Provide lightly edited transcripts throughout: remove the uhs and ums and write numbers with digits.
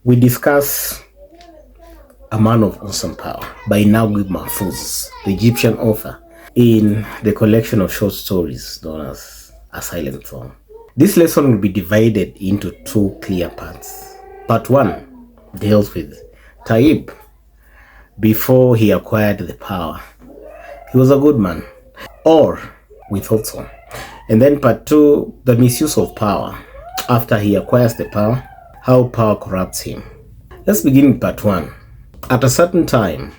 we discuss A Man of Awesome Power by Naguib Mahfouz, the Egyptian author, in the collection of short stories known as A Silent Song. This lesson will be divided into two clear parts. Part 1 deals with Tayyib before he acquired the power. He was a good man, or we thought so. And then part 2, the misuse of power after he acquires the power, how power corrupts him. Let's begin with part 1. At a certain time,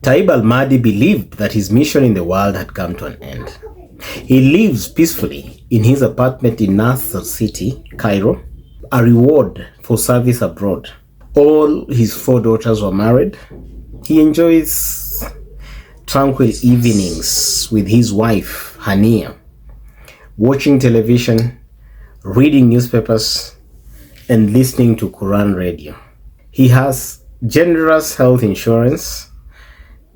Tayyib al-Mahdi believed that his mission in the world had come to an end. He lives peacefully in his apartment in Nasser City, Cairo, a reward for service abroad. All his 4 daughters were married. He enjoys tranquil evenings with his wife, Hania, watching television, reading newspapers, and listening to Quran radio. He has generous health insurance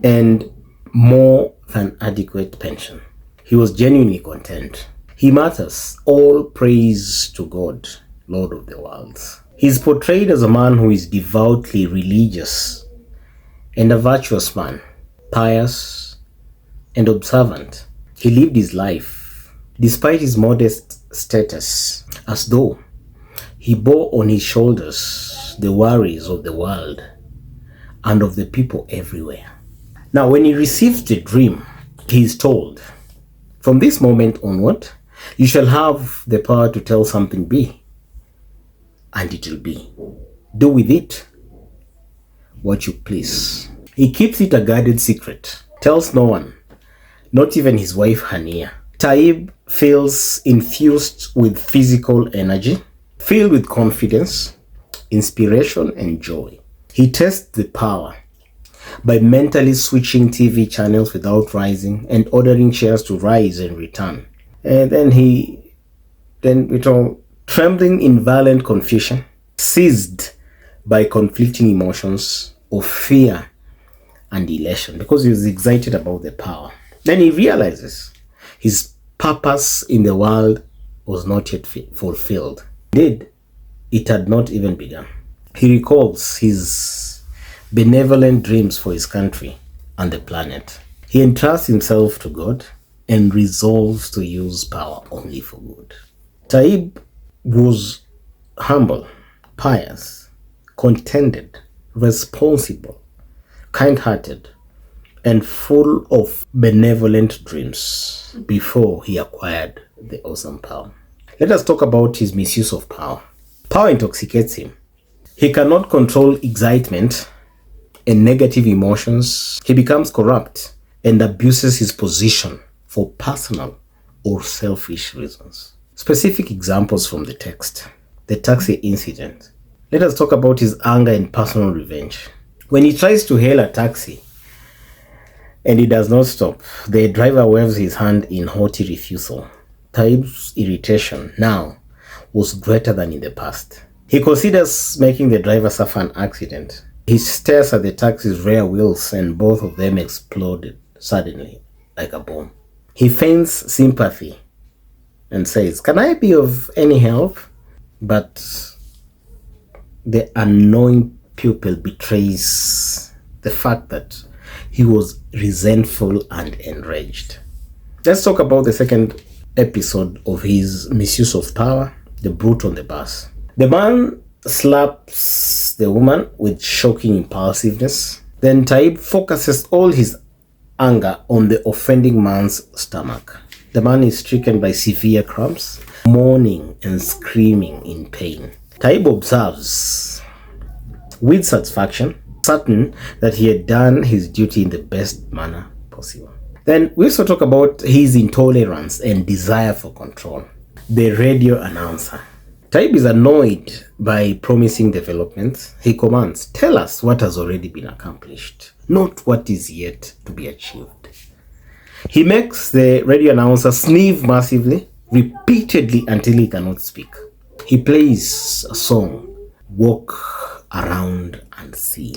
and more than adequate pension. He was genuinely content. He matters. All praise to God, Lord of the worlds. He is portrayed as a man who is devoutly religious and a virtuous man, pious and observant. He lived his life, despite his modest status, as though he bore on his shoulders the worries of the world and of the people everywhere. Now, when he receives the dream, he is told, from this moment onward, you shall have the power to tell something be, and it will be. Do with it what you please. He keeps it a guarded secret, tells no one, not even his wife Hania. Tayyib feels infused with physical energy, filled with confidence, inspiration, and joy. He tests the power by mentally switching TV channels without rising and ordering chairs to rise and return. And trembling in violent confusion, seized by conflicting emotions of fear and elation, because he was excited about the power. Then he realizes his purpose in the world was not yet fulfilled. Indeed, it had not even begun. He recalls his benevolent dreams for his country and the planet. He entrusts himself to God and resolves to use power only for good. Tayyib was humble, pious, contented, responsible, kind-hearted, and full of benevolent dreams before he acquired the awesome power. Let us talk about his misuse of power. Power intoxicates him. He cannot control excitement and negative emotions. He becomes corrupt and abuses his position for personal or selfish reasons. Specific examples from the text. The taxi incident. Let us talk about his anger and personal revenge. When he tries to hail a taxi and he does not stop, the driver waves his hand in haughty refusal. Tayyib's irritation now was greater than in the past. He considers making the driver suffer an accident. He stares at the taxi's rear wheels and both of them exploded suddenly like a bomb. He feigns sympathy and says, "Can I be of any help?" But the annoying pupil betrays the fact that he was resentful and enraged. Let's talk about the second episode of his misuse of power, the brute on the bus. The man slaps the woman with shocking impulsiveness. Then Tayyib focuses all his anger on the offending man's stomach. The man is stricken by severe cramps, moaning and screaming in pain. Tayyib observes with satisfaction, certain that he had done his duty in the best manner possible. Then we also talk about his intolerance and desire for control. The radio announcer. Tayyib is annoyed by promising developments. He commands, "Tell us what has already been accomplished, not what is yet to be achieved." He makes the radio announcer sneeze massively, repeatedly until he cannot speak. He plays a song, "Walk Around and See."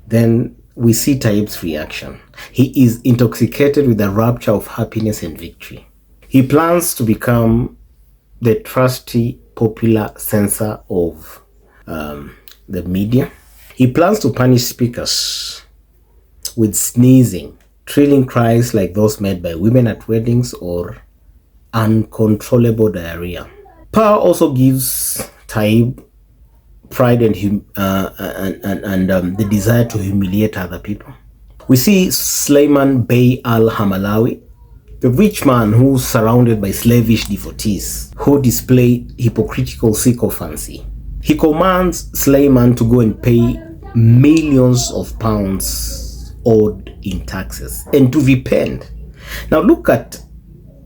Then we see Tayyib's reaction. He is intoxicated with the rapture of happiness and victory. He plans to become the trusty popular censor of the media. He plans to punish speakers with sneezing, thrilling cries like those made by women at weddings, or uncontrollable diarrhea. Power also gives Tayyib pride and the desire to humiliate other people. We see Sulaiman Bey al-Hamalawi, the rich man who's surrounded by slavish devotees who display hypocritical sycophancy. He commands Sulaiman to go and pay millions of pounds owed in taxes and to repent. Now look at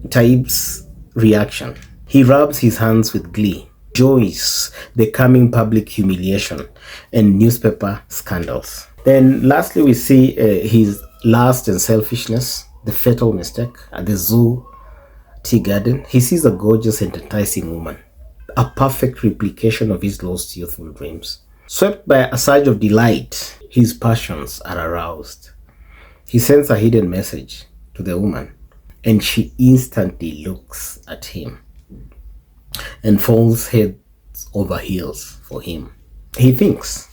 Tayyib's reaction. He rubs his hands with glee, enjoys the coming public humiliation and newspaper scandals. Then lastly, we see his lust and selfishness, the fatal mistake. At the zoo tea garden, he sees a gorgeous and enticing woman, a perfect replication of his lost youthful dreams. Swept by a surge of delight, his passions are aroused. He sends a hidden message to the woman, and she instantly looks at him and falls head over heels for him. He thinks,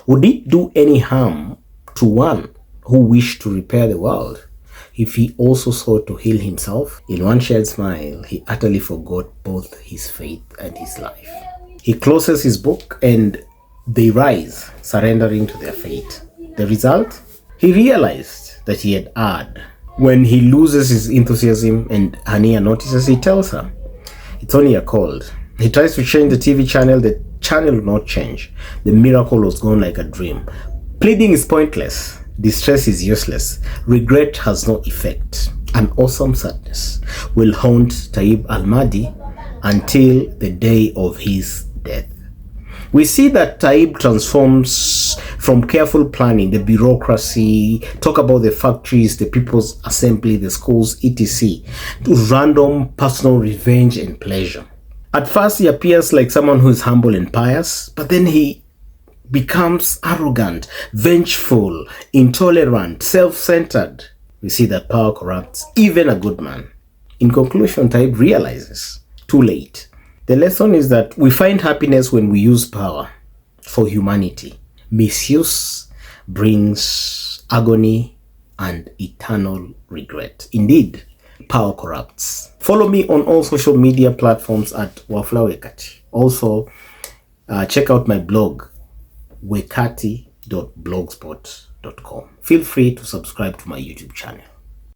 would it do any harm to one who wished to repair the world if he also sought to heal himself? In one shared smile, he utterly forgot both his faith and his life. He closes his book and they rise, surrendering to their fate. The result? He realized that he had erred. When he loses his enthusiasm and Hania notices, he tells her, it's only a cold. He tries to change the TV channel. The channel will not change. The miracle was gone like a dream. Pleading is pointless. Distress is useless. Regret has no effect. An awesome sadness will haunt Tayyib al-Mahdi until the day of his death. We see that Tayyib transforms from careful planning, the bureaucracy, talk about the factories, the people's assembly, the schools, etc., to random personal revenge and pleasure. At first, he appears like someone who is humble and pious, but then he becomes arrogant, vengeful, intolerant, self-centered. We see that power corrupts even a good man. In conclusion, Tayyib realizes, too late. The lesson is that we find happiness when we use power for humanity. Misuse brings agony and eternal regret. Indeed, power corrupts. Follow me on all social media platforms at Wafula Wekati. Also, check out my blog, wekati.blogspot.com. Feel free to subscribe to my YouTube channel.